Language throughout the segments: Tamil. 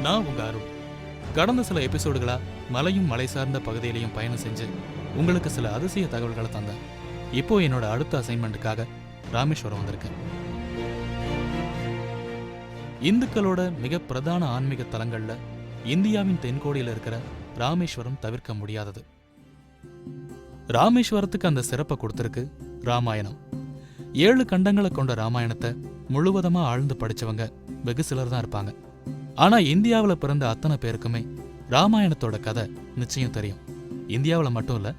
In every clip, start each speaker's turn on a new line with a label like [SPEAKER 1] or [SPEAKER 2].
[SPEAKER 1] நான் உங்க அருள். கடந்த சில எபிசோடுகளா மலையும் மலை சார்ந்த பகுதியிலையும் பயணம் செஞ்சு உங்களுக்கு சில அதிசய தகவல்களை தந்தேன். இப்போ என்னோட அடுத்த அசைன்மெண்ட்டுக்காக ராமேஸ்வரம் வந்திருக்கேன். இந்துக்களோட மிக பிரதான ஆன்மீக தலங்கள்ல இந்தியாவின் தென்கோடியில் இருக்கிற ராமேஸ்வரம் தவிர்க்க முடியாதது. ராமேஸ்வரத்துக்கு அந்த சிறப்பை கொடுத்திருக்கு ராமாயணம். 7 கண்டங்களை கொண்ட ராமாயணத்தை முழுவதுமா ஆழ்ந்து படிச்சவங்க வெகு சிலர் தான் இருப்பாங்க. ஆனா இந்தியாவில் பிறந்த அத்தனை பேருக்குமே ராமாயணத்தோட கதை நிச்சயம் தெரியும். இந்தியாவில் மட்டும் இல்ல,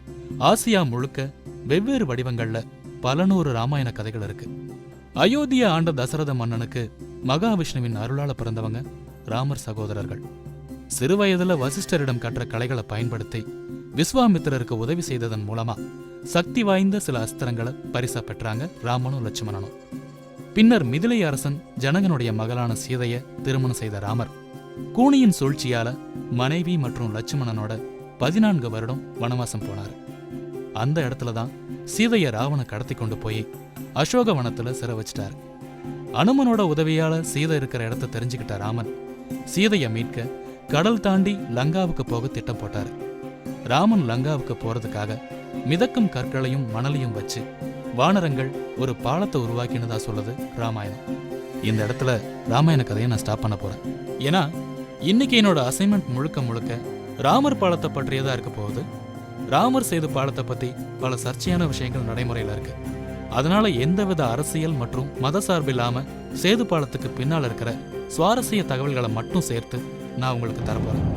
[SPEAKER 1] ஆசியா முழுக்க வெவ்வேறு வடிவங்கள்ல பல நூறு ராமாயண கதைகள் இருக்கு. அயோத்திய ஆண்ட தசரத மன்னனுக்கு மகாவிஷ்ணுவின் அருளால பிறந்தவங்க ராமர் சகோதரர்கள். சிறுவயதுல வசிஷ்டரிடம் கற்ற கலைகளை பயன்படுத்தி விஸ்வாமித்திரருக்கு உதவி செய்ததன் மூலமா சக்தி வாய்ந்த சில அஸ்திரங்களை பரிசா பெற்றாங்க ராமனும் லட்சுமணனும். பின்னர் மிதிலை அரசன் ஜனகனுடைய மகளான சீதைய திருமணம் செய்த ராமர் கூனியின் சூழ்ச்சியால மனைவி மற்றும் லட்சுமணனோட 14 வருடம் வனவாசம் போனார். அந்த இடத்துலதான் சீதைய ராவண கடத்தி கொண்டு போய் அசோக வனத்துல சிறை வச்சிட்டாரு. அனுமனோட உதவியால சீதை இருக்கிற இடத்த தெரிஞ்சுக்கிட்ட ராமன் சீதைய மீட்க கடல் தாண்டி லங்காவுக்கு போக திட்டம் போட்டாரு. ராமன் லங்காவுக்கு போறதுக்காக மிதக்கும் கற்களையும் மணலையும் வச்சு வானரங்கள் ஒரு பாலத்தை உருவாக்கினதா சொல்லுது ராமாயணம். இந்த இடத்துல ராமாயண கதையை நான் ஸ்டாப் பண்ண போறேன். ஏன்னா இன்னைக்கு என்னோட அசைன்மெண்ட் முழுக்க முழுக்க ராமர் பாலத்தை பற்றியதா இருக்க போகுது. ராமர் சேது பாலத்தை பத்தி பல சர்ச்சையான விஷயங்கள் நடைமுறையில இருக்கு. அதனால எந்தவித அரசியல் மற்றும் மத சார்பில்லாம சேது பாலத்துக்கு பின்னால் இருக்கிற சுவாரஸ்ய தகவல்களை மட்டும் சேர்த்து நான் உங்களுக்கு தரப்போறேன்.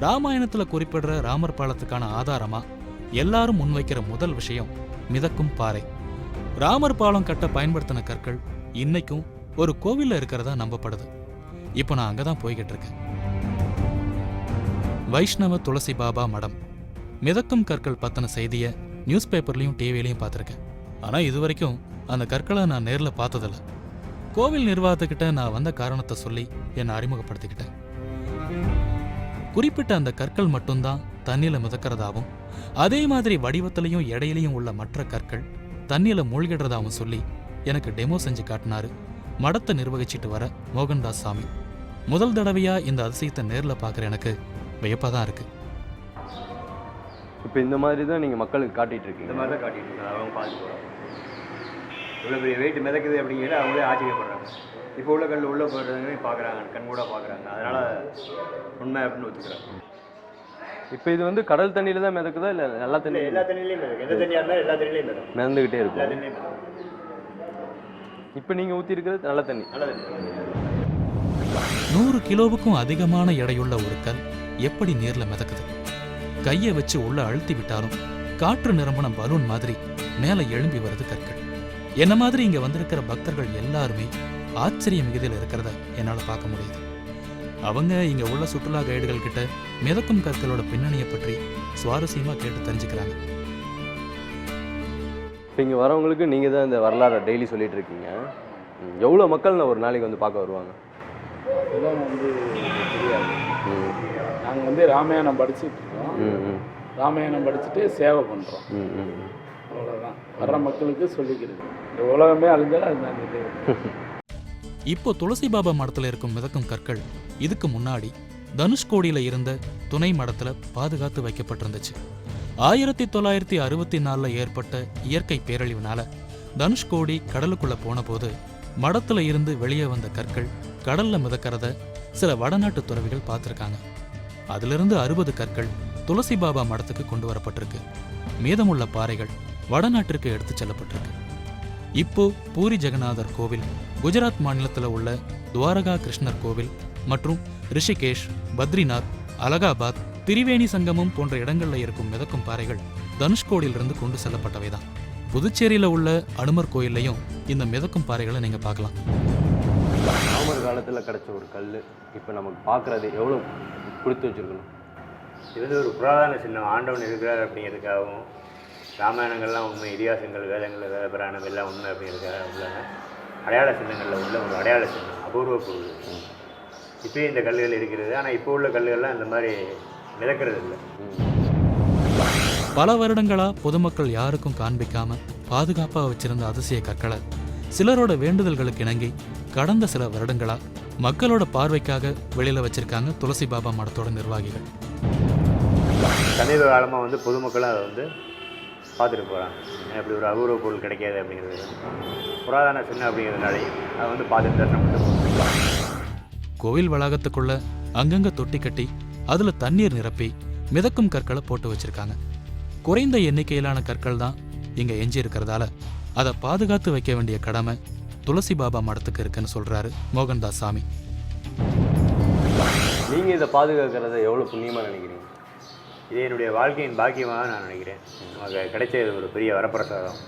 [SPEAKER 1] ராமாயணத்துல குறிப்பிடுற ராமர் பாலத்துக்கான ஆதாரமா எல்லாரும் முன்வைக்கிற முதல் விஷயம் மிதக்கும் பாறை. ராமர் பாலம் கட்ட பயன்படுத்தின கற்கள் இன்னைக்கும் ஒரு கோவில்ல இருக்கிறதா நம்பப்படுது. இப்போ நான் அங்கதான் போய்கிட்டு இருக்கேன். வைஷ்ணவ துளசி பாபா மடம். மிதக்கும் கற்கள் பத்தின செய்திய நியூஸ் பேப்பர்லயும் டிவிலையும் பார்த்திருக்கேன். ஆனா இதுவரைக்கும் அந்த கற்களை நான் நேர்ல பார்த்ததில்ல. கோவில் நிர்வாகத்துக்கிட்ட நான் வந்த காரணத்தை சொல்லி என்னை அறிமுகப்படுத்திக்கிட்டேன். குறிப்பிட்ட அந்த கற்கள் மட்டும்தான் தண்ணியில மிதக்கிறதாவும், அதே மாதிரி வடிவத்திலையும் எடையிலையும் உள்ள மற்ற கற்கள் தண்ணியில மூழ்கிடுறதாவும் சொல்லி எனக்கு டெமோ செஞ்சு காட்டினாரு மடத்தை நிர்வகிச்சிட்டு வர மோகன்தாஸ் சாமி. முதல் தடவையா இந்த அதிசயத்தை நேர்ல பார்க்குற எனக்கு வியப்பாதான் இருக்கு.
[SPEAKER 2] இப்போ இந்த மாதிரி தான் நீங்கள் மக்களுக்கு காட்டிட்டு இருக்கீங்க?
[SPEAKER 3] இந்த மாதிரி தான் காட்டிட்டு இருக்காங்க. அவங்க பார்த்துட்டு போகிறோம். இவ்வளோ பெரிய வெயிட் மிதக்குது அப்படிங்கிறது அவங்களே ஆச்சரியப்படுறாங்க. இப்போ உள்ள கல் உள்ள போடுறதுமே பார்க்குறாங்க, கண் கூட பார்க்குறாங்க. அதனால் உண்மை அப்படின்னு ஒத்துக்கிறாங்க.
[SPEAKER 2] இப்போ இது வந்து கடல் தண்ணியில் தான் மிதக்குதா இல்லை எல்லா தண்ணி?
[SPEAKER 3] எல்லா தண்ணியிலையும் மிதக்கும். எந்த தண்ணியாக இருந்தாலும் எல்லா தண்ணியிலையும் மிதக்கும்,
[SPEAKER 2] மிதந்துக்கிட்டே இருக்கும்.
[SPEAKER 3] எல்லா தண்ணியிலையும் மிதக்கும்.
[SPEAKER 2] இப்போ நீங்கள் ஊற்றி இருக்கிறது நல்ல தண்ணி?
[SPEAKER 3] நல்ல தண்ணி.
[SPEAKER 1] 100 கிலோவுக்கும் அதிகமான எடையுள்ள ஒரு கல் எப்படி நீர்ல மிதக்குது? கையை வச்சு உள்ள அழுத்தி விட்டாலும் காற்று நிரம்பின பலூன் மாதிரி மேல எழும்பி வருது கற்கள். என்ன மாதிரி இங்க வந்திருக்கிற பக்தர்கள் எல்லாருமே ஆச்சரிய மிகுதியில் இருக்கிறத என்னால பார்க்க முடியுது. அவங்க இங்க உள்ள சுற்றுலா கைடுகள் கிட்ட மிதக்கும் கற்களோட பின்னணியை பற்றி சுவாரஸ்யமா கேட்டு தெரிஞ்சுக்கிறாங்க.
[SPEAKER 2] இப்போ இங்கே வரவங்களுக்கு நீங்கள் தான் இந்த வரலாறை டெய்லி சொல்லிட்டு இருக்கீங்க. எவ்வளோ மக்கள் ஒரு நாளைக்கு வந்து பார்க்க வருவாங்க?
[SPEAKER 4] இதெல்லாம் வந்து தெரியாது. நாங்கள் வந்து ராமாயணம் படிச்சுட்டு இருக்கோம். ராமாயணம் படிச்சுட்டு சேவை பண்ணுறோம். அவ்வளோதான். வர்ற மக்களுக்கு சொல்லிக்கிறது. இந்த உலகமே அழிஞ்சாலும் அது நாங்கள்.
[SPEAKER 1] இப்போ துளசி பாபா மடத்துல இருக்கும் மிதக்கும் கற்கள் இதுக்கு முன்னாடி தனுஷ்கோடியில இருந்த துணை மடத்துல பாதுகாத்து வைக்கப்பட்டிருந்துச்சு. 1964 ஏற்பட்ட இயற்கை பேரழிவுனால தனுஷ்கோடி கடலுக்குள்ள போன போது மடத்துல இருந்து வெளியே வந்த கற்கள் கடல்ல மிதக்கிறத சில வடநாட்டு துறவிகள் பார்த்திருக்காங்க. அதிலிருந்து 60 கற்கள் துளசி பாபா மடத்துக்கு கொண்டு வரப்பட்டிருக்கு. மீதமுள்ள பாறைகள் வடநாட்டிற்கு எடுத்து செல்லப்பட்டிருக்கு. இப்போ பூரி ஜெகநாதர் கோவில், குஜராத் மாநிலத்தில் உள்ள துவாரகா கிருஷ்ணர் கோவில் மற்றும் ரிஷிகேஷ், பத்ரிநாத், அலகாபாத், திரிவேணி சங்கமம் போன்ற இடங்கள்ல இருக்கும் மிதக்கும் பாறைகள் தனுஷ்கோடியிலிருந்து கொண்டு செல்லப்பட்டவைதான். புதுச்சேரியில உள்ள அனுமர் கோயில்லையும் இந்த மிதக்கும் பாறைகளை நீங்க பார்க்கலாம்.
[SPEAKER 2] ராமர் காலத்தில் கிடைச்ச ஒரு கல் இப்போ நமக்கு பார்க்குறது எவ்வளோ கொடுத்து வச்சுருக்கணும்?
[SPEAKER 3] இது வந்து ஒரு புராதன சின்னம். ஆண்டவன் இருக்கிறார் அப்படிங்கிறதுக்காகவும், ராமாயணங்கள்லாம் உண்மை, இதிகாசங்கள், வேதங்கள், வேத புராணம் எல்லாம் உண்மை அப்படிங்கிறதுக்காக உள்ள அடையாள சின்னங்களில் உள்ள ஒரு அடையாள சின்னம், அபூர்வ பொருள். இப்போயும் இந்த கல்லுகள் இருக்கிறது. ஆனால் இப்போ உள்ள கல்லுகள்லாம் இந்த மாதிரி மிதக்கிறது இல்லை.
[SPEAKER 1] பல வருடங்களா பொதுமக்கள் யாருக்கும் காண்பிக்காம பாதுகாப்பா வச்சிருந்த அதிசய கற்களை சிலரோட வேண்டுதல்களுக்கு இணங்கி கடந்த சில வருடங்களா மக்களோட பார்வைக்காக வெளியில வச்சிருக்காங்க துளசி பாபா மடத்தோட நிர்வாகிகள்.
[SPEAKER 3] சமீப காலமாக வந்து பொதுமக்களும் அதை வந்து பார்த்துட்டு போகிறாங்க. இப்படி ஒரு அபூர்வ பொருள் கிடைக்காது அப்படிங்கிறது, புராதன சின்னம் அப்படிங்கிறதுனாலையும் அதை வந்து பார்த்துட்டு தரிசனம் பண்ணிட்டு போகிறாங்க.
[SPEAKER 1] கோவில் வளாகத்துக்குள்ள அங்கங்க தொட்டி கட்டி அதுல தண்ணீர் நிரப்பி மிதக்கும் கற்களை போட்டு வச்சிருக்காங்க. குறைந்த எண்ணிக்கையிலான கற்கள் தான் இங்க எஞ்சி இருக்கிறதால அதை பாதுகாத்து வைக்க வேண்டிய கடமை துளசி பாபா மடத்துக்கு இருக்குன்னு சொல்றாரு மோகன்தாஸ் சாமி.
[SPEAKER 2] நீங்கள் இதை பாதுகாக்கிறத எவ்வளோ புண்ணியமாக நினைக்கிறீங்க?
[SPEAKER 3] இது என்னுடைய வாழ்க்கையின் பாக்கியமாக நான் நினைக்கிறேன். நமக்கு கிடைச்சது ஒரு பெரிய வரப்பிரசாதம்.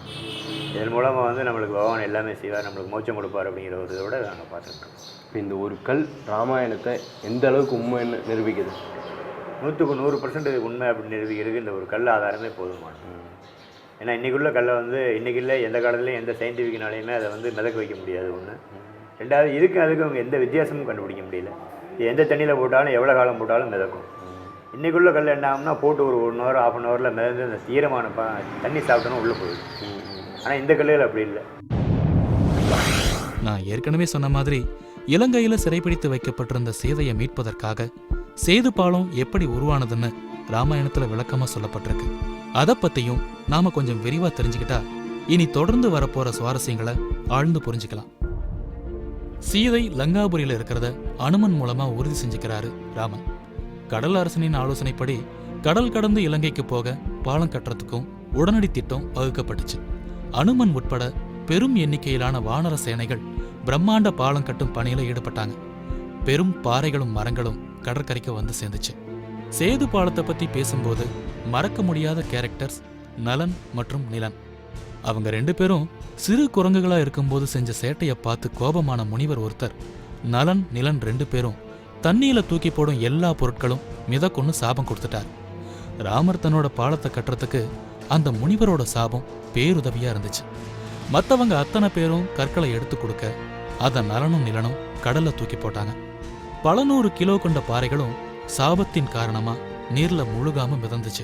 [SPEAKER 3] இதன் மூலமாக வந்து நம்மளுக்கு பகவான் எல்லாமே செய்வார், நம்மளுக்கு மோட்சம் கொடுப்பார் அப்படிங்கிற ஒரு இதோட நாங்கள் பார்த்துருக்கோம்.
[SPEAKER 2] இப்போ இந்த ஒரு கல் ராமாயணத்தை எந்த அளவுக்கு உண்மைன்னு நிரூபிக்குது?
[SPEAKER 3] 100% உண்மை அப்படின்னு நிரூபிக்கிறதுக்கு இந்த ஒரு கல் ஆதாரமே போதுமானது. ஏன்னா இன்றைக்குள்ள கல்லை வந்து இன்றைக்கி இல்லை, எந்த காலத்துலையும் எந்த சயின்டிஃபிக்னாலையுமே அதை வந்து மிதக்க வைக்க முடியாது. ஒன்று. ரெண்டாவது, இதுக்கு அதுக்கு அவங்க எந்த வித்தியாசமும் கண்டுபிடிக்க முடியல. இது எந்த தண்ணியில் போட்டாலும் எவ்வளோ காலம் போட்டாலும் மிதக்கும். இன்றைக்குள்ள கல் என்ன ஆகும்னா போட்டு ஒரு 1 hour 1/2 hourல மிதந்து அந்த ஈரமான தண்ணி சாப்பிட்டோன்னா உள்ளே போயிடும். ஆனால் இந்த கல்லுகள் அப்படி இல்லை.
[SPEAKER 1] நான் ஏற்கனவே சொன்ன மாதிரி இலங்கையில சிறைப்பிடித்து வைக்கப்பட்டிருந்த சீதையை மீட்பதற்காக சேது பாலம் எப்படி உருவானதுன்னு ராமாயணத்துல விளக்கமா சொல்லப்பட்டிருக்கு. அதை பத்தியும் நாம கொஞ்சம் விரிவா தெரிஞ்சுக்கிட்டா இனி தொடர்ந்து வரப்போற சுவாரஸ்யங்களை ஆழ்ந்து புரிஞ்சுக்கலாம். சீதை லங்காபுரியில இருக்கிறத அனுமன் மூலமா உறுதி செஞ்சுக்கிறாரு ராமன். கடல் அரசனின் ஆலோசனைப்படி கடல் கடந்து இலங்கைக்கு போக பாலம் கட்டுறதுக்கும் உடனடி திட்டம் வகுக்கப்பட்டுச்சு. அனுமன் உட்பட பெரும் எண்ணிக்கையிலான வானர சேனைகள் பிரம்மாண்ட பாலம் கட்டும் பணியில ஈடுபட்டாங்க. பெரும் பாறைகளும் மரங்களும் கடற்கரைக்கு வந்து சேர்ந்துச்சு. சேது பாலத்தை பத்தி பேசும்போது மறக்க முடியாத கேரக்டர்ஸ் நலன் மற்றும் நிலன். அவங்க 2 பேரும் சிறு குரங்குகளா இருக்கும்போது செஞ்ச சேட்டையை பார்த்து கோபமான முனிவர் ஒருத்தர் நலன் நிலன் 2 பேரும் தண்ணியில தூக்கி போடும் எல்லா பொருட்களும் மிதக்குன்னு சாபம் கொடுத்துட்டார். ராமர் தன்னோட பாலத்தை கட்டுறதுக்கு அந்த முனிவரோட சாபம் பேருதவியா இருந்துச்சு. மற்றவங்க அத்தனை பேரும் கற்களை எடுத்து கொடுக்க அதை நலனும் நிலனும் கடல்ல தூக்கி போட்டாங்க. பல 100 கிலோ கொண்ட பாறைகளும் சாபத்தின் காரணமா நீர்ல முழுகாம மிதந்துச்சு.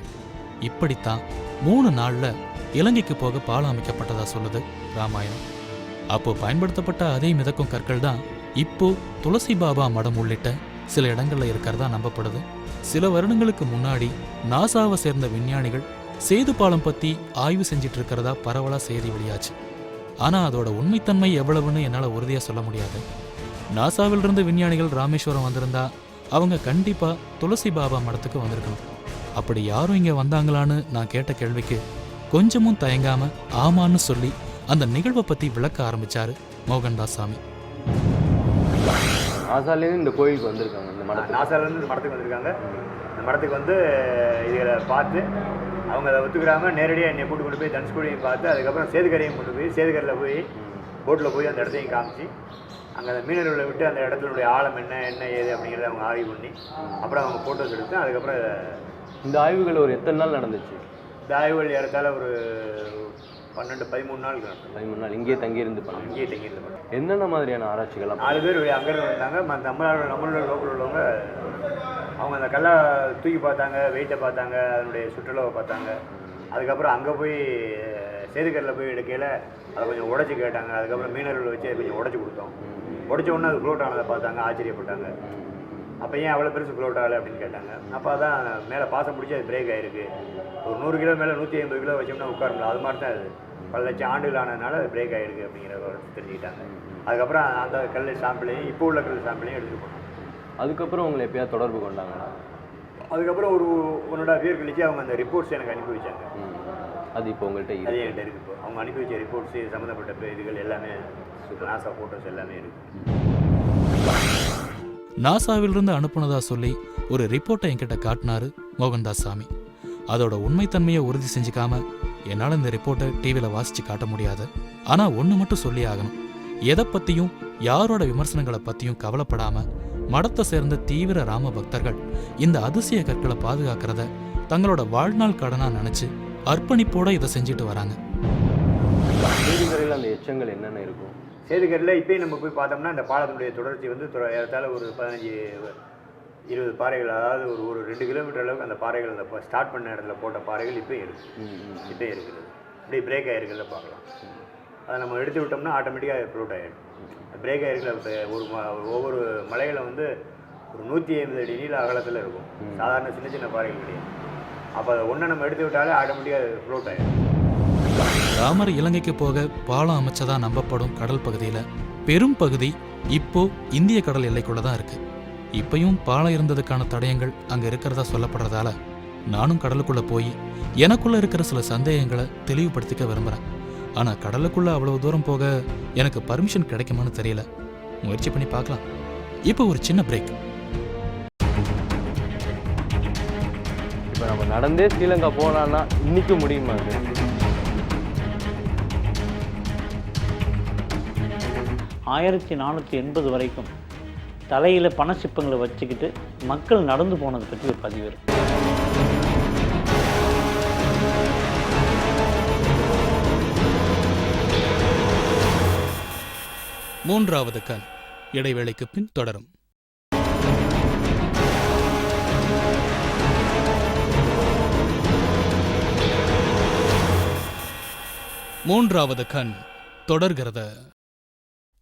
[SPEAKER 1] இப்படித்தான் 3 நாள்ல இலங்கைக்கு போக பாலம் அமைக்கப்பட்டதா சொல்லுது ராமாயணம். அப்போ பயன்படுத்தப்பட்ட அதே மிதக்கும் கற்கள் தான் இப்போ துளசி பாபா மடம் உள்ளிட்ட சில இடங்கள்ல இருக்கிறதா நம்பப்படுது. சில வருடங்களுக்கு முன்னாடி நாசாவை சேர்ந்த விஞ்ஞானிகள் சேது பாலம் பத்தி ஆய்வு செஞ்சிட்டு இருக்கிறதா பரவலா செய்தி வெளியாச்சு. ஆனா அதோட உண்மைத்தன்மை எவ்வளவுன்னு என்னால உறுதியா சொல்ல முடியாது. நாசாவிலிருந்து விஞ்ஞானிகள் ராமேஸ்வரம் வந்திருந்தா அவங்க கண்டிப்பா துளசி பாபா மடத்துக்கு வந்திருக்கணும். அப்படி யாரும் இங்க வந்தாங்களான்னு நான் கேட்ட கேள்விக்கு கொஞ்சமும் தயங்காம ஆமான்னு சொல்லி அந்த நிகழ்வை பத்தி விளக்க ஆரம்பிச்சாரு மோகன்தாஸ் சாமி.
[SPEAKER 2] நாசாலேருந்து இந்த கோயிலுக்கு வந்திருக்காங்க, இந்த மடத்துக்கு.
[SPEAKER 3] நாசாலேருந்து இந்த மடத்துக்கு வந்திருக்காங்க. இந்த மடத்துக்கு வந்து இதில் பார்த்து அவங்க அதை ஒத்துக்கிறாம நேரடியாக என்னை கூட்டு கொண்டு போய் தனுஷ்கோடியும் பார்த்து அதுக்கப்புறம் சேதுக்கரையும் கொண்டு போய் சேதுக்கரையில் போய் போட்டில் போய் அந்த இடத்தையும் காமிச்சு அங்கே அந்த மீனவர்களை விட்டு அந்த இடத்துடைய ஆழம் என்ன ஏது அப்படிங்கிறத அவங்க ஆய்வு பண்ணி அப்புறம் அவங்க ஃபோட்டோஸ் எடுத்து அதுக்கப்புறம்
[SPEAKER 2] இந்த ஆய்வுகள் ஒரு எத்தனை நாள் நடந்துச்சு?
[SPEAKER 3] இந்த ஆய்வுகள் ஏறத்தாழ ஒரு 12-13 நாளுக்கு நடக்கும்.
[SPEAKER 2] 13 நாள் இங்கேயே தங்கியிருந்து பண்ணாங்க.
[SPEAKER 3] இங்கேயே தங்கியிருந்து பண்ணாங்க.
[SPEAKER 2] என்னென்ன மாதிரியான ஆராய்ச்சிகள்லாம்?
[SPEAKER 3] 4 பேர் அங்கேருந்து வந்தாங்க. நம்மளோட லோக்கல் உள்ளவங்க அவங்க அந்த கல்லை தூக்கி பார்த்தாங்க, வெயிட்டை பார்த்தாங்க, அதனுடைய சுற்றுலாவை பார்த்தாங்க. அதுக்கப்புறம் அங்கே போய் சேதுக்கரில் போய் எடுக்கையில் அதை கொஞ்சம் உடச்சி கேட்டாங்க. அதுக்கப்புறம் மீனவர்களை வச்சு அதை கொஞ்சம் உடச்சி கொடுத்தோம். உடச்ச உடனே அது ஃப்ளோட் ஆனதை பார்த்தாங்க, ஆச்சரியப்பட்டாங்க. அப்போ ஏன் அவ்வளோ பெருசு ஃப்ளோட் ஆகலை அப்படின்னு கேட்டாங்க. அப்போ தான் மேலே பாசம் பிடிச்சி அது பிரேக் ஆகிருக்கு. ஒரு 100 கிலோ மேலே 150 கிலோ வச்சோம்னா உட்காரல. அது மாதிரி தான் அது பல லட்சம் ஆண்டுகள் ஆனதுனால அது பிரேக் ஆகிருக்கு அப்படிங்கிற தெரிஞ்சுக்கிட்டாங்க. அதுக்கப்புறம் அந்த கல் சாம்பிளையும் இப்போ உள்ள கல் சாம்பிளையும் எடுத்துகிட்டு போனாங்க.
[SPEAKER 2] அதுக்கப்புறம் உங்களை எப்பயாவது தொடர்பு கொண்டாங்களா?
[SPEAKER 3] அதுக்கப்புறம் ஒரு 1.5 year கழிச்சு அவங்க அந்த ரிப்போர்ட்ஸ் எனக்கு அனுப்பி வச்சாங்க.
[SPEAKER 2] அது இப்போ உங்கள்கிட்ட
[SPEAKER 3] அது என்கிட்ட இருக்குது. இப்போ அவங்க அனுப்பி வச்ச ரிப்போர்ட்ஸு சம்மந்தப்பட்ட இதுகள் எல்லாமே நாசா ஃபோட்டோஸ் எல்லாமே இருக்குது.
[SPEAKER 1] நாசாவிலிருந்து அனுப்புனதா சொல்லி ஒரு ரிப்போர்ட்டை என்கிட்ட காட்டினாரு மோகன்தாஸ் சாமி. அதோட உண்மைத்தன்மையை உறுதி செஞ்சுக்காம என்னால் இந்த ரிப்போர்ட்டை டிவியில் வாசிச்சு காட்ட முடியாது. ஆனால் ஒன்று மட்டும் சொல்லி ஆகணும். எதை பற்றியும் யாரோட விமர்சனங்களை பற்றியும் கவலைப்படாம மடத்தை சேர்ந்த தீவிர ராம பக்தர்கள் இந்த அதிசய கற்களை பாதுகாக்கிறத தங்களோட வாழ்நாள் கடனா நினைச்சு அர்ப்பணிப்போட இதை செஞ்சுட்டு வராங்க.
[SPEAKER 2] சேதுக்கரையில் அந்த எச்சங்கள் என்னென்ன இருக்கும்?
[SPEAKER 3] சேதுக்கரில் இப்போயும் நம்ம போய் பார்த்தோம்னா இந்த பாலத்தினுடைய தொடர்ச்சி வந்து ஏறத்தாழ ஒரு 15-20 பாறைகள், அதாவது ஒரு 2 கிலோமீட்டர் அளவுக்கு அந்த பாறைகள், அந்த ஸ்டார்ட் பண்ண இடத்துல போட்ட பாறைகள் இப்போயும் இருக்குது. இப்போயும் இருக்குது. அப்படியே பிரேக் ஆகிருக்குல்ல பார்க்கலாம். அதை நம்ம எடுத்து விட்டோம்னா ஆட்டோமேட்டிக்காக ஃப்ளோட் ஆகிடும். பிரேக் ஆகிருக்குல ஒவ்வொரு மலைகளை வந்து ஒரு 150 அடி நீள அகலத்தில் இருக்கும். சாதாரண சின்ன சின்ன பாறைகள் கிடையாது. அப்போ அதை ஒன்றை நம்ம எடுத்து விட்டாலே ஆட்டோமேட்டிக்காக ஃப்ளோட் ஆகிடும்.
[SPEAKER 1] ராமர் இலங்கைக்கு போக பாலம் அமைச்சதா நம்பப்படும் கடல் பகுதியில பெரும் பகுதி இப்போ இந்திய கடல் எல்லைக்குள்ள தான் இருக்கு. இப்பயும் பாலம் இருந்ததுக்கான தடயங்கள் அங்க இருக்கிறதா சொல்லப்படுறதால நானும் கடலுக்குள்ள போய் எனக்குள்ள இருக்கிற சில சந்தேகங்களை தெளிவுபடுத்திக்க விரும்புறேன். ஆனா கடலுக்குள்ள அவ்வளவு தூரம் போக எனக்கு பர்மிஷன் கிடைக்குமான்னு தெரியல. முயற்சி பண்ணி பார்க்கலாம். இப்போ ஒரு சின்ன பிரேக்.
[SPEAKER 2] இப்போ நம்ம நடந்தே ஸ்ரீலங்கா போகலான்னா இன்னைக்கு முடியுமா?
[SPEAKER 5] 1480 வரைக்கும் தலையில் பண சிப்பங்களை வச்சுக்கிட்டு மக்கள் நடந்து போனதை பற்றி ஒரு பதிவு இருக்கு.
[SPEAKER 1] மூன்றாவது கண் இடைவேளைக்கு பின் தொடரும். மூன்றாவது கண் தொடர்கிறது.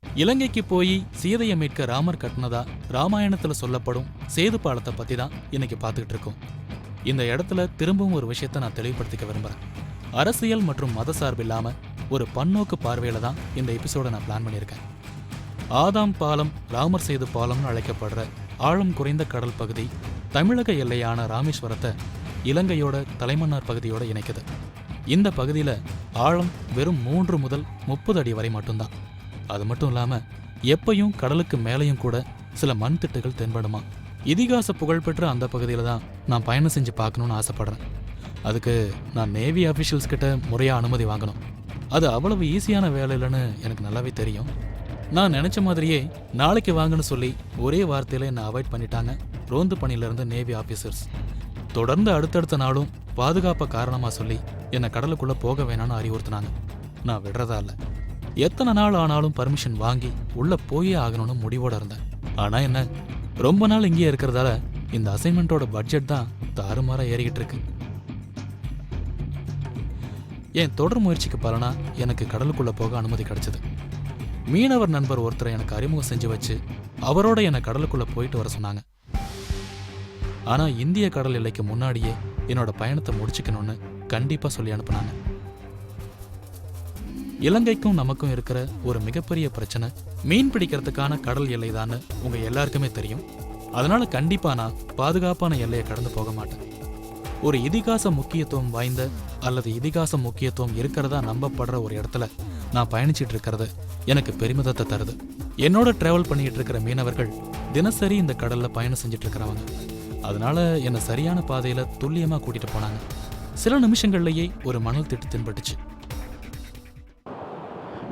[SPEAKER 1] இலங்கைக்கு போய் சீதையை மீட்க ராமர் கட்டினதா ராமாயணத்துல சொல்லப்படும் சேது பாலத்தை பத்தி தான் இன்னைக்கு பார்த்துக்கிட்டு இருக்கோம். இந்த இடத்துல திரும்பவும் ஒரு விஷயத்த நான் தெளிவுபடுத்திக்க விரும்புறேன். அரசியல் மற்றும் மத சார்பில்லாம ஒரு பன்னோக்கு பார்வையில தான் இந்த எபிசோட நான் பிளான் பண்ணியிருக்கேன். ஆதாம் பாலம், ராமர் சேது பாலம்னு அழைக்கப்படுற ஆழம் குறைந்த கடல் பகுதி தமிழக எல்லையான ராமேஸ்வரத்தை இலங்கையோட தலைமன்னார் பகுதியோட இணைக்குது. இந்த பகுதியில ஆழம் வெறும் 3 முதல் 30 அடி வரை மட்டும்தான். அது மட்டும் இல்லாம எப்பையும் கடலுக்கு மேலையும் கூட சில மண் திட்டுகள் தென்படுமா. இதிகாச புகழ்பெற்ற அந்த பகுதியில தான் நான் பயணம் செஞ்சு பார்க்கணும்னு ஆசைப்படுறேன். அதுக்கு நான் நேவி அஃபிஷியல்ஸ் கிட்ட முறையா அனுமதி வாங்கணும். அது அவ்வளவு ஈஸியான வேலை இல்லைன்னு எனக்கு நல்லாவே தெரியும். நான் நினைச்ச மாதிரியே நாளைக்கு வாங்கன்னு சொல்லி ஒரே வார்த்தையில என்னை அவாய்ட் பண்ணிட்டாங்க ரோந்து பணியில இருந்த நேவி ஆபீசர்ஸ். தொடர்ந்து அடுத்தடுத்த நாளும் பாதுகாப்பை காரணமா சொல்லி என்னை கடலுக்குள்ள போக வேணான்னு அறிவுறுத்தினாங்க. நான் விடுறதா இல்லை. எத்தனை நாள் ஆனாலும் பர்மிஷன் வாங்கி உள்ள போயே ஆகணும்னு முடிவோட இருந்தேன். ஆனா என்ன, ரொம்ப நாள் இங்கேயே இருக்கிறதால இந்த அசைன்மெண்டோட பட்ஜெட் தான் தாறுமாறா ஏறிக்கிட்டு இருக்கு. என் தொடர் முயற்சிக்கு பலனா எனக்கு கடலுக்குள்ள போக அனுமதி கிடைச்சது. மீனவர் நண்பர் ஒருத்தரை எனக்கு அறிமுகம் செஞ்சு வச்சு அவரோட என்னை கடலுக்குள்ள போயிட்டு வர சொன்னாங்க. ஆனா இந்திய கடல் எல்லைக்கு முன்னாடியே என்னோட பயணத்தை முடிச்சுக்கணும்னு கண்டிப்பா சொல்லி அனுப்புனாங்க. இலங்கைக்கும் நமக்கும் இருக்கிற ஒரு மிகப்பெரிய பிரச்சனை மீன் பிடிக்கிறதுக்கான கடல் எல்லை தான் உங்க எல்லாருக்குமே தெரியும். அதனால கண்டிப்பா நான் பாதுகாப்பான எல்லையை கடந்து போக மாட்டேன். ஒரு இதிகாச முக்கியத்துவம் வாய்ந்த அல்லது இதிகாச முக்கியத்துவம் இருக்கிறதா நம்பப்படுற ஒரு இடத்துல நான் பயணிச்சிட்டு இருக்கிறது எனக்கு பெருமிதத்தை தருது. என்னோட டிராவல் பண்ணிட்டு இருக்கிற மீனவர்கள் தினசரி இந்த கடல்ல பயணம் செஞ்சுட்டு இருக்கிறவங்க. அதனால என்னை சரியான பாதையில துல்லியமா கூட்டிட்டு போனாங்க. சில நிமிஷங்கள்லயே ஒரு மணல் திட்டு தென்பட்டுச்சு.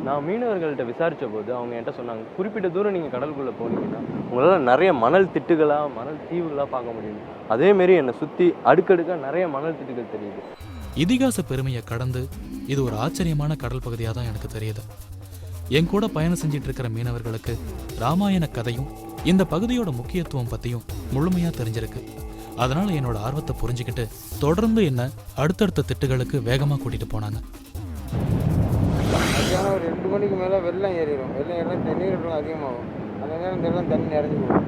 [SPEAKER 2] நான் மீனவர்கள்ட்ட விசாரித்த போது அவங்க என்கிட்ட சொன்னாங்க, குறிப்பிட்ட தூரம் நீங்கள் கடலுக்குள்ளே போனீங்கன்னா உங்களால் நிறைய மணல் திட்டுகளாக, மணல் தீவுகளாக பார்க்க முடியும். அதேமாரி என்னை சுற்றி அடுக்கடுக்காக நிறைய மணல் திட்டுகள் தெரியுது.
[SPEAKER 1] இதிகாச பெருமையை கடந்து இது ஒரு ஆச்சரியமான கடல் பகுதியாக தான் எனக்கு தெரியுது. என் கூட பயணம் செஞ்சிட்டு இருக்கிற மீனவர்களுக்கு ராமாயண கதையும் இந்த பகுதியோட முக்கியத்துவம் பற்றியும் முழுமையாக தெரிஞ்சிருக்கு. அதனால என்னோட ஆர்வத்தை புரிஞ்சுக்கிட்டு தொடர்ந்து என்ன அடுத்தடுத்த திட்டுகளுக்கு வேகமாக கூட்டிட்டு போனாங்க.
[SPEAKER 6] மத்தியானம் ஒரு 2 மணிக்கு மேலே வெள்ளம் ஏறிடும். வெள்ளம் ஏறினா நீர் அதிகமாகும். அந்த நேரம் இந்த வெள்ளம் தண்ணி நிறைஞ்சு போகும்.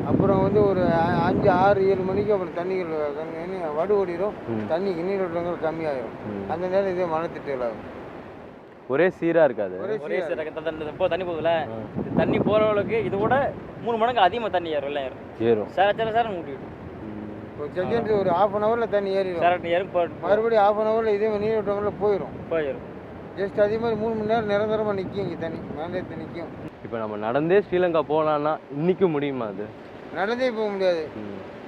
[SPEAKER 6] அப்புறம் வந்து ஒரு 5, 6, 7 மணிக்கு அப்புறம் தண்ணிகள் வடு ஓடிடும். தண்ணிக்கு நீரோட்டங்கள் கம்மியாகிடும். அந்த நேரம் இதே மழை திட்டுகள் ஆகும்.
[SPEAKER 2] ஒரே சீராக இருக்காது.
[SPEAKER 7] ஒரே இப்போ தண்ணி போகுதுல, தண்ணி போகிற அளவுக்கு இது கூட 3 மடங்கு அதிகமாக தண்ணி ஏறும். வெள்ளம் ஏறும் சார மூட்டிவிடும்.
[SPEAKER 6] ஒரு செகண்ட் ஒரு 1/2 ஹவரில் தண்ணி ஏறிடும். மறுபடியும் 1/2 ஹவரில் இதே நீரோட்டங்களில் போயிடும். ஜஸ்ட் அதே மாதிரி 3 மணி நேரம் நிரந்தரமாக நிற்கும். இங்கே தண்ணி மேலே நிற்கும்.
[SPEAKER 2] இப்போ நம்ம நடந்தே ஸ்ரீலங்கா போகலான்னா இன்னைக்கு முடியுமா? அது
[SPEAKER 6] நடந்தே போக முடியாது.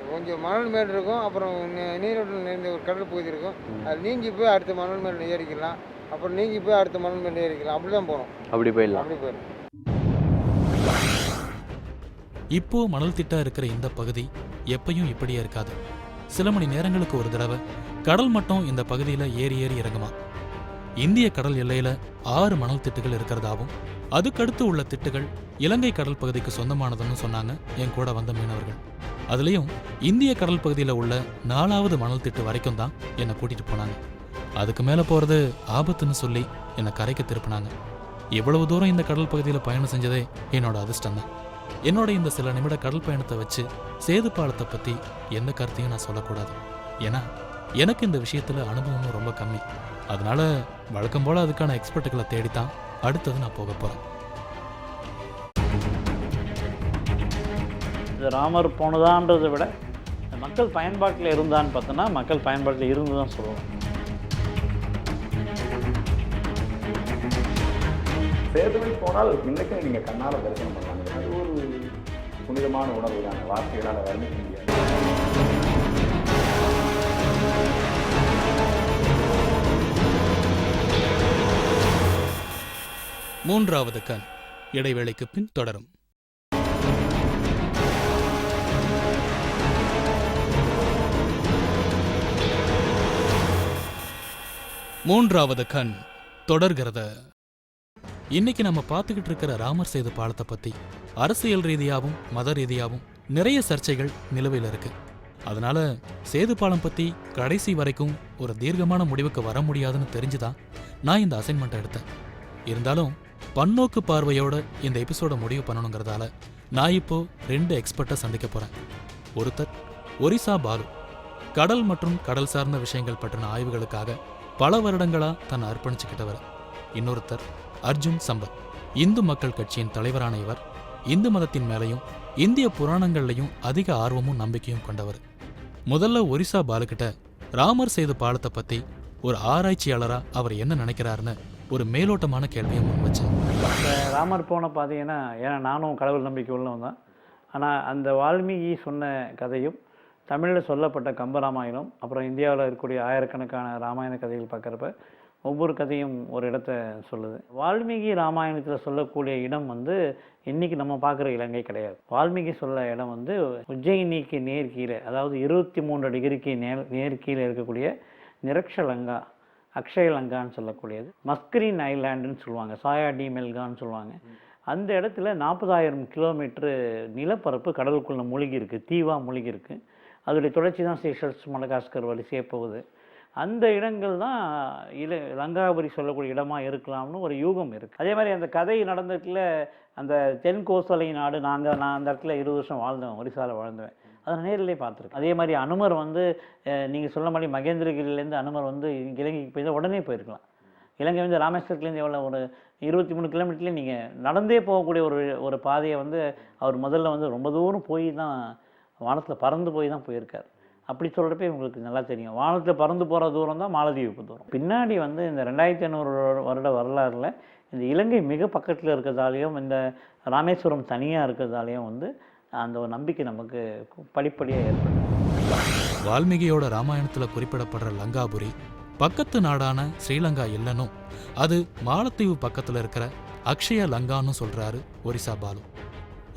[SPEAKER 6] கொஞ்சம் மணல் மேடு இருக்கும். அப்புறம் நீரோட்டம் நிறைந்த ஒரு கடல் பகுதி இருக்கும். அது நீங்கி போய் அடுத்த மணல் மேடு ஏறிக்கலாம். அப்புறம் நீங்கி போய் அடுத்த மணல் மேடு ஏறிக்கலாம். அப்படி தான் போகணும்.
[SPEAKER 2] அப்படி போயிடலாம்.
[SPEAKER 6] அப்படி போயிடும்.
[SPEAKER 1] இப்போ மணல் திட்டா இருக்கிற இந்த பகுதி எப்பயும் இப்படியே இருக்காது. சில மணி நேரங்களுக்கு ஒரு தடவை கடல் மட்டம் இந்த பகுதியில் ஏறி இறங்குமா. இந்திய கடல் எல்லையில 6 மணல் திட்டுகள் இருக்கிறதாவும் அதுக்கடுத்து உள்ள திட்டுகள் இலங்கை கடல் பகுதிக்கு சொந்தமானதுன்னு சொன்னாங்க என் கூட வந்த மீனவர்கள். அதுலயும் இந்திய கடல் பகுதியில் உள்ள 4வது மணல் திட்டு வரைக்கும் தான் என்னை கூட்டிட்டு போனாங்க. அதுக்கு மேல போறது ஆபத்துன்னு சொல்லி என்னை கரைக்கு திருப்பினாங்க. இவ்வளவு தூரம் இந்த கடல் பகுதியில் பயணம் செஞ்சதே என்னோட அதிர்ஷ்டம் தான். என்னோட இந்த சில நிமிட கடல் பயணத்தை வச்சு சேது பாலத்தை பத்தி எந்த கருத்தையும் நான் சொல்லக்கூடாது. ஏன்னா எனக்கு இந்த விஷயத்துல அனுபவமும் ரொம்ப கம்மி. அதனால வழக்கம் போல அதுக்கான எக்ஸ்பர்ட்டுகளை தேடித்தான் அடுத்தது நான் போக போறேன்.
[SPEAKER 5] இது ராமர் போனதான்றதை விட மக்கள் பயன்பாட்டில் இருந்தான்னு பார்த்தோன்னா மக்கள் பயன்பாட்டில் இருந்து தான் சொல்லலாம்.
[SPEAKER 8] சேதுவில் போனால் இன்னைக்கு நீங்கள் கண்ணால் தரிசனம் பண்ணாங்க. அது ஒரு புனிதமான உணர்வு தான், வார்த்தைகளால் வர்ணிக்க முடியாது.
[SPEAKER 1] மூன்றாவது கண் இடைவேளைக்கு பின் தொடரும். மூன்றாவது கண் தொடர்கிறது. இன்னைக்கு நம்ம பார்த்துக்கிட்டு இருக்கிற ராமர் சேது பாலத்தை பத்தி அரசியல் ரீதியாகவும் மத ரீதியாகவும் நிறைய சர்ச்சைகள் நிலுவையில் இருக்கு. அதனால சேது பாலம் பத்தி கடைசி வரைக்கும் ஒரு தீர்க்கமான முடிவுக்கு வர முடியாதுன்னு தெரிஞ்சுதான் நான் இந்த அசைன்மெண்ட்டை எடுத்தேன். இருந்தாலும் பன்னோக்கு பார்வையோட இந்த எபிசோட முடிவு பண்ணணுங்கிறதால நான் இப்போ 2 எக்ஸ்பர்ட்டை சந்திக்க போறேன். ஒருத்தர் ஒரிசா பாலு, கடல் மற்றும் கடல் சார்ந்த விஷயங்கள் பற்றின ஆய்வுகளுக்காக பல வருடங்களா தன்னை அர்ப்பணிச்சுக்கிட்டவர். இன்னொருத்தர் அர்ஜுன் சம்பத், இந்து மக்கள் கட்சியின் தலைவரான இவர் இந்து மதத்தின் மேலையும் இந்திய புராணங்கள்லையும் அதிக ஆர்வமும் நம்பிக்கையும் கொண்டவர். முதல்ல ஒரிசா பாலுக்கிட்ட ராமர் சேது பாலத்தை பத்தி ஒரு ஆராய்ச்சியாளரா அவர் என்ன நினைக்கிறாருன்னு ஒரு மேலோட்டமான கேள்வியை முன் வச்சேன்.
[SPEAKER 5] ராமர் போன பார்த்தீங்கன்னா, ஏன்னா நானும் கடவுள் நம்பிக்கை உள்ளவன் தான். ஆனால் அந்த வால்மீகி சொன்ன கதையும் தமிழில் சொல்லப்பட்ட கம்பராமாயணம், அப்புறம் இந்தியாவில் இருக்கக்கூடிய ஆயிரக்கணக்கான ராமாயண கதைகள் பார்க்குறப்ப ஒவ்வொரு கதையும் ஒரு இடத்த சொல்லுது. வால்மீகி ராமாயணத்தில் சொல்லக்கூடிய இடம் வந்து இன்றைக்கி நம்ம பார்க்குற இலங்கை கிடையாது. வால்மீகி சொல்ல இடம் வந்து உஜ்ஜயினிக்கு நேர்கீழே, அதாவது 23 டிகிரிக்கு நேர்கீழே இருக்கக்கூடிய நிரக்ஷலங்கா, அக்ஷயலங்கான்னு சொல்லக்கூடியது, மஸ்கரின் ஐலாண்டுன்னு சொல்லுவாங்க, சாயா டி மெல்கான்னு சொல்லுவாங்க. அந்த இடத்துல 40,000 கிலோமீட்டரு நிலப்பரப்பு கடலுக்குள்ளே மூழ்கி இருக்குது, தீவாக மூழ்கி இருக்குது. அதோடைய தொடர்ச்சி தான் சீஷல்ஸ், மடகாஸ்கர் வரிசையே போகுது. அந்த இடங்கள் தான் லங்காபுரி சொல்லக்கூடிய இடமாக இருக்கலாம்னு ஒரு யூகம் இருக்குது. அதே மாதிரி அந்த கதை நடந்ததுல அந்த தென்கோசலை நாடு, நான் அந்த இடத்துல 20 வருஷம் வாழ்ந்தேன், ஒரிசாவில் வாழ்ந்தேன். அதை நேரிலே பார்த்துருக்கேன். அதே மாதிரி அனுமர் வந்து நீங்கள் சொன்ன மாதிரி மகேந்திரகிரிலேருந்து அனுமர் வந்து இலங்கைக்கு போய் உடனே போயிருக்கலாம். இலங்கை வந்து ராமேஸ்வரத்துலேருந்து எவ்வளோ ஒரு 23 கிலோமீட்டர்லேயே நீங்கள் நடந்தே போகக்கூடிய ஒரு பாதையை வந்து அவர் முதல்ல வந்து ரொம்ப தூரம் போய் தான் வானத்தில் பறந்து போய் தான் போயிருக்கார். அப்படி சொல்கிறப்ப உங்களுக்கு நல்லா தெரியும், வானத்தில் பறந்து போகிற தூரம் தான் மாலத்தீவுக்கு தூரம். பின்னாடி வந்து இந்த 2500 வருட வரலாறில் இந்த இலங்கை மிக பக்கத்தில் இருக்கிறதாலையும் இந்த ராமேஸ்வரம் தனியாக இருக்கிறதாலையும் வந்து அந்த ஒரு நம்பிக்கை நமக்கு படிப்படியாக ஏற்படும்.
[SPEAKER 1] வால்மீகியோட ராமாயணத்தில் குறிப்பிடப்படுற லங்காபுரி பக்கத்து நாடான ஸ்ரீலங்கா இல்லைன்னும் அது மாலத்தீவு பக்கத்தில் இருக்கிற அக்ஷய லங்கான்னு சொல்றாரு ஒரிசா பாலு.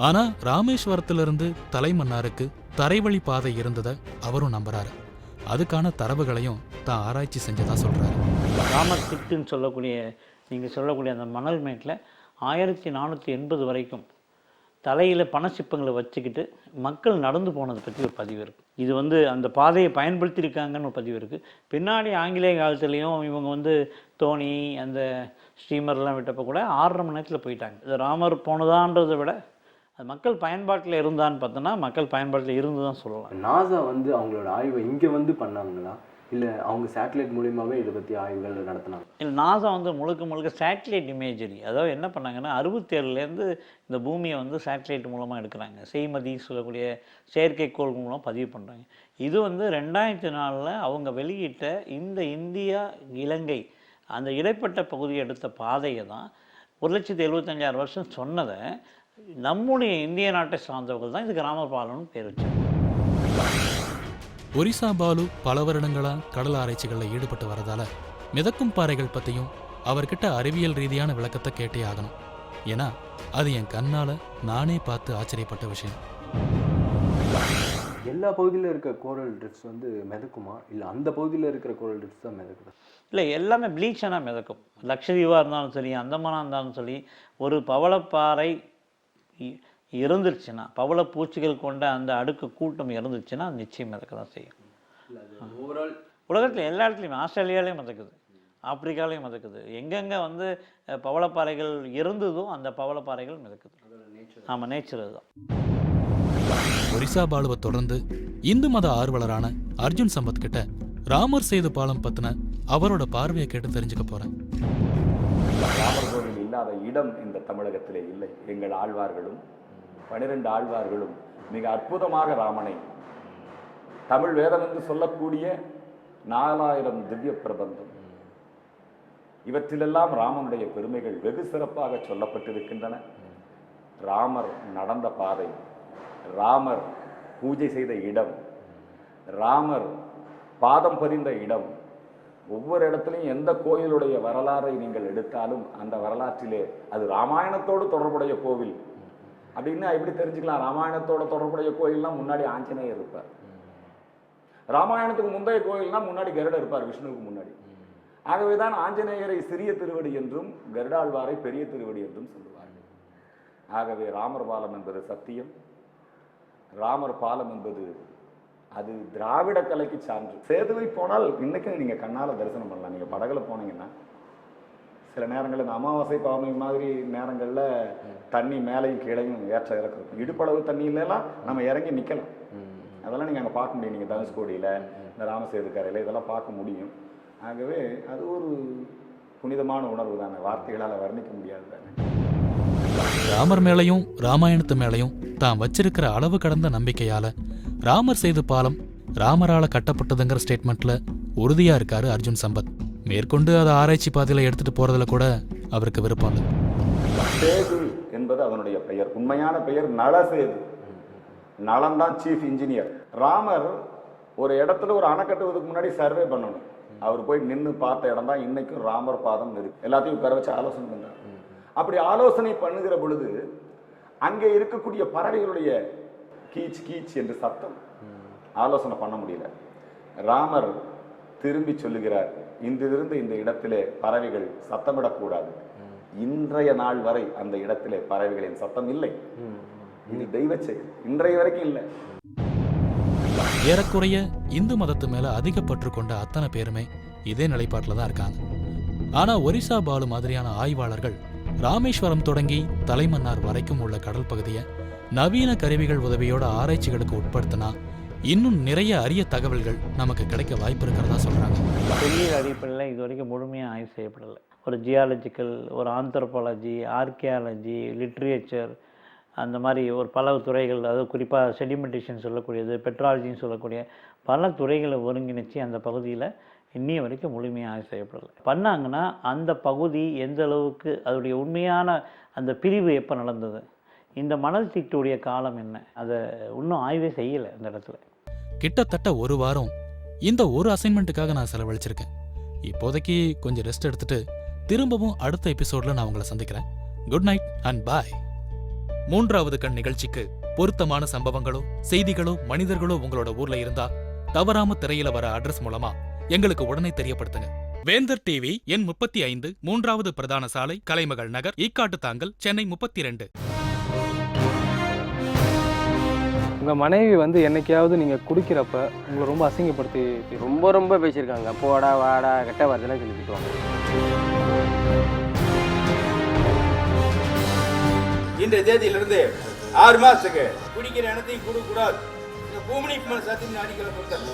[SPEAKER 1] ஆனா ராமேஸ்வரத்திலிருந்து தலைமன்னாருக்கு தரைவழி பாதை இருந்ததை அவரும் நம்புறாரு. அதுக்கான தரவுகளையும் தான் ஆராய்ச்சி செஞ்சதா சொல்றாரு.
[SPEAKER 5] ராமர் திட்டுன்னு சொல்லக்கூடிய நீங்கள் சொல்லக்கூடிய அந்த மணல் மேட்டில் 1480 வரைக்கும் தலையில் பணச்சிப்பங்களை வச்சுக்கிட்டு மக்கள் நடந்து போனதை பற்றி ஒரு பதிவு இருக்குது. இது வந்து அந்த பாதையை பயன்படுத்தியிருக்காங்கன்னு ஒரு பதிவு இருக்குது. பின்னாடி ஆங்கிலேய காலத்துலேயும் இவங்க வந்து தோணி அந்த ஸ்டீமர்லாம் விட்டப்போ கூட 6.5 மணி நேரத்தில் போயிட்டாங்க. இது ராமர் போனதான்றதை விட அது மக்கள் பயன்பாட்டில் இருந்தான்னு பார்த்தோன்னா மக்கள் பயன்பாட்டில் இருந்து தான் சொல்லலாம்.
[SPEAKER 2] நாசா வந்து அவங்களோட ஆய்வை இங்கே வந்து பண்ணாங்களா, இல்லை அவங்க சேட்டலைட் மூலியமாகவே இதை பற்றி ஆய்வுகள் நடத்தினாங்க?
[SPEAKER 5] இல்லை, நாசா வந்து முழுக்க சேட்டலைட் இமேஜரி, அதாவது என்ன பண்ணாங்கன்னா 67லேருந்து இந்த பூமியை வந்து சேட்டலைட் மூலமாக எடுக்கிறாங்க. செய்மதி சொல்லக்கூடிய செயற்கைக்கோள் மூலம் பதிவு பண்ணுறாங்க. இது வந்து 2004 அவங்க வெளியிட்ட இந்த இந்தியா இலங்கை அந்த இடைப்பட்ட பகுதியை எடுத்த பாதையை தான் 1,75,000 வருஷம் சொன்னதை நம்முடைய இந்திய நாட்டை சார்ந்தவர்கள் தான் இதுக்கு ராமர் பாலம்னு பேர் வச்சாங்க.
[SPEAKER 1] ஒரிசா பாலு பல வருடங்களா கடல் ஆராய்ச்சிகளில் ஈடுபட்டு வரதால மிதக்கும் பாறைகள் பற்றியும் அவர்கிட்ட அறிவியல் ரீதியான விளக்கத்தை கேட்டே ஆகணும். ஏன்னா அது என் கண்ணால் நானே பார்த்து ஆச்சரியப்பட்ட விஷயம்.
[SPEAKER 2] எல்லா பகுதியில் இருக்க கோரல் ட்ரிப்ஸ் வந்து மிதக்குமா, இல்லை அந்த பகுதியில் இருக்கிற கோரல் ட்ரிப்ஸ் தான் மிதக்குதா?
[SPEAKER 5] இல்லை, எல்லாமே ப்ளீச்சானா மிதக்கும். லக்ஷதீவாக இருந்தாலும் சரி, அந்தமானாக இருந்தாலும் சரி, ஒரு பவளப்பாறை இருந்துருச்சுன்னா, பவளப்பூச்சிகள் கொண்ட அந்த அடுக்கு கூட்டம் இருந்துச்சுன்னா அது நிச்சயம் மிதக்க தான் செய்யும்.
[SPEAKER 2] ஓவரால்
[SPEAKER 5] உலகத்தில் எல்லா இடத்துலையுமே, ஆஸ்திரேலியாலேயும் மிதக்குது, ஆப்பிரிக்காலையும் மிதக்குது. எங்கெங்கே வந்து பவளப்பாறைகள் இருந்ததோ அந்த பவளப்பாறைகள் மிதக்குது. ஆமாம், நேச்சர் அதுதான்.
[SPEAKER 1] ஒரிசா பாலுவை தொடர்ந்து இந்து மத ஆர்வலரான அர்ஜுன் சம்பத் கிட்ட ராமர் சேது பாலம் பத்தின அவரோட பார்வையை கேட்டு தெரிஞ்சுக்க போறேன்.
[SPEAKER 8] ராமர் கோவில் இல்லாத இடம் இந்த தமிழகத்திலே இல்லை. எங்கள் ஆழ்வார்களும் 12 ஆழ்வார்களும் மிக அற்புதமாக ராமனை தமிழ் வேதம் என்று சொல்லக்கூடிய 4000 திவ்ய பிரபந்தம், இவற்றிலெல்லாம் ராமனுடைய பெருமைகள் வெகு சிறப்பாக சொல்லப்பட்டிருக்கின்றன. ராமர் நடந்த பாதை, ராமர் பூஜை செய்த இடம், ராமர் பாதம் பதிந்த இடம், ஒவ்வொரு இடத்துலையும் எந்த கோயிலுடைய வரலாறை நீங்கள் எடுத்தாலும் அந்த வரலாற்றிலே அது ராமாயணத்தோடு தொடர்புடைய கோவில் அப்படின்னு எப்படி தெரிஞ்சுக்கலாம்? ராமாயணத்தோட தொடர்புடைய கோயில்னா முன்னாடி ஆஞ்சநேயர் இருப்பார், ராமாயணத்துக்கு முந்தைய கோயில்னா முன்னாடி கருடர் இருப்பார், விஷ்ணுவுக்கு முன்னாடி. ஆகவேதான் ஆஞ்சநேயரை சிறிய திருவடி என்றும் கருடாழ்வாரை பெரிய திருவடி என்றும் சொல்லுவார்கள். ஆகவே ராமர் பாலம் என்பது சத்தியம், ராமர் பாலம் என்பது அது திராவிட கலைக்கு சான்று. சேதுவை போனால் இன்னைக்கு நீங்க கண்ணால தரிசனம் பண்ணலாம். நீங்க படகுல போனீங்கன்னா சில நேரங்களில் இந்த அமாவாசை பௌர்ணமி மாதிரி நேரங்களில் தண்ணி மேலையும் கீழையும் ஏற்ற இறக்கம் இருக்கும். இடுப்பளவு தண்ணியிலலாம் நம்ம இறங்கி நிற்கலாம். அதெல்லாம் நீங்கள் அங்கே பார்க்க முடியும். நீங்கள் தனுஷ்கோடியில், இந்த ராமசேது கரையில் இதெல்லாம் பார்க்க முடியும். ஆகவே அது ஒரு புனிதமான உணர்வு தானே, வார்த்தைகளால் வர்ணிக்க முடியாது தானே.
[SPEAKER 1] ராமர் மேலையும் ராமாயணத்து மேலையும் தான் வச்சிருக்கிற அளவு கடந்த நம்பிக்கையால ராமர் சேது பாலம் ராமரால கட்டப்பட்டதுங்கிற ஸ்டேட்மெண்ட்ல உறுதியா இருக்காரு அர்ஜுன் சம்பத். மேற்கொண்டு அதை ஆராய்ச்சி பாதையில எடுத்துட்டு போறதுல கூட அவருக்கு விருப்பம் இல்லை.
[SPEAKER 8] சேது என்பது அதனுடைய பெயர், உண்மையான பெயர் நலசேது. நலம்தான் சீஃப் இன்ஜினியர். ராமர் ஒரு இடத்துல ஒரு அணை கட்டுவதற்கு முன்னாடி சர்வே பண்ணணும். அவர் போய் நின்று பார்த்த இடம் தான் இன்னைக்கும் ராமர் பாதம் இருக்கு. எல்லாத்தையும் உட்கார வச்சு ஆலோசனை பண்றாரு. அப்படி ஆலோசனை பண்ணுகிற பொழுது அங்கே இருக்கக்கூடிய பறவைகளுடைய கீச் கீச் என்று சத்தம் ஆலோசனை பண்ண முடியல. ராமர் திரும்பி சொல்லுகிறார், இன்றிலிருந்து இந்த இடத்திலே பறவைகள் சத்தமிடக்கூடாது. இன்றைய நாள் வரை அந்த இடத்திலே பறவைகளின் சத்தம் இல்லை. இது தெய்வ செயல், இன்றைய வரைக்கும் இல்லை.
[SPEAKER 1] ஏறக்குறைய இந்து மதத்து மேல அதிக பற்று கொண்ட அத்தனை பேருமே இதே நிலைப்பாட்டில் தான் இருக்காங்க. ஆனா ஒரிசா பாலு மாதிரியான ஆய்வாளர்கள் ராமேஸ்வரம் தொடங்கி தலைமன்னார் வரைக்கும் உள்ள கடல் பகுதியை நவீன கருவிகள் உதவியோட ஆராய்ச்சிகளுக்கு உட்படுத்தினா இன்னும் நிறைய அரிய தகவல்கள் நமக்கு கிடைக்க வாய்ப்பு இருக்கிறதா சொல்றாங்க.
[SPEAKER 5] தொல்லியல் அடிப்படையில் இது வரைக்கும் முழுமையாக ஆய்வு செய்யப்படலை. ஒரு ஜியாலஜிக்கல், ஒரு ஆந்த்ரோபாலஜி, ஆர்கியாலஜி, லிட்ரேச்சர், அந்த மாதிரி ஒரு பல துறைகள், அதாவது குறிப்பாக செடிமெண்டேஷன் சொல்லக்கூடியது, பெட்ராலஜின்னு சொல்லக்கூடிய பல துறைகளை ஒருங்கிணைச்சி அந்த பகுதியில் இன்னைய வரைக்கும் முழுமையாக ஆய்வு செய்யப்படலை. பண்ணாங்கன்னா அந்த பகுதி எந்த அளவுக்கு அதோடைய உண்மையான அந்த பிரிவு எப்போ நடந்தது, இந்த மணல் திட்டுடைய காலம் என்ன, அதை இன்னும் ஆய்வே செய்யலை அந்த இடத்துல.
[SPEAKER 1] கிட்டத்தட்ட ஒரு வாரம் இந்த ஒரு அசைன்மெண்ட்டுக்காக நான் செலவழிச்சிருக்கேன். இப்போதைக்கு கொஞ்சம் ரெஸ்ட் எடுத்துட்டு திரும்பவும் அடுத்த எபிசோட்ல நான் உங்களை சந்திக்கிறேன். குட் நைட் அண்ட் பாய். 3வது கண் நிகழ்ச்சிக்கு பொருத்தமான சம்பவங்களோ செய்திகளோ மனிதர்களோ உங்களோட ஊர்ல இருந்தா தவறாம திரையில வர அட்ரஸ் மூலமா எங்களுக்கு உடனே தெரியப்படுத்துங்க. வேந்தர் டிவி எண் 35, 3வது பிரதான சாலை, கலைமகள் நகர், ஈக்காட்டு தாங்கல், சென்னை 32.
[SPEAKER 9] உங்கள் மனைவி வந்து என்னைக்காவது நீங்கள் குடிக்கிறப்ப உங்களை ரொம்ப அசிங்கப்படுத்தி
[SPEAKER 7] ரொம்ப பேசியிருக்காங்க. போடா வாடா கெட்ட வார்த்தைலாம் சொல்லி திட்டுவாங்க.
[SPEAKER 10] இன்றைய தேதியிலிருந்து 6 மாதத்துக்கு குடிக்கிற இடத்தையும் கொடுக்கக்கூடாது. இந்த பூமணி சத்தியம் அடிக்கல கொடுத்தாங்க.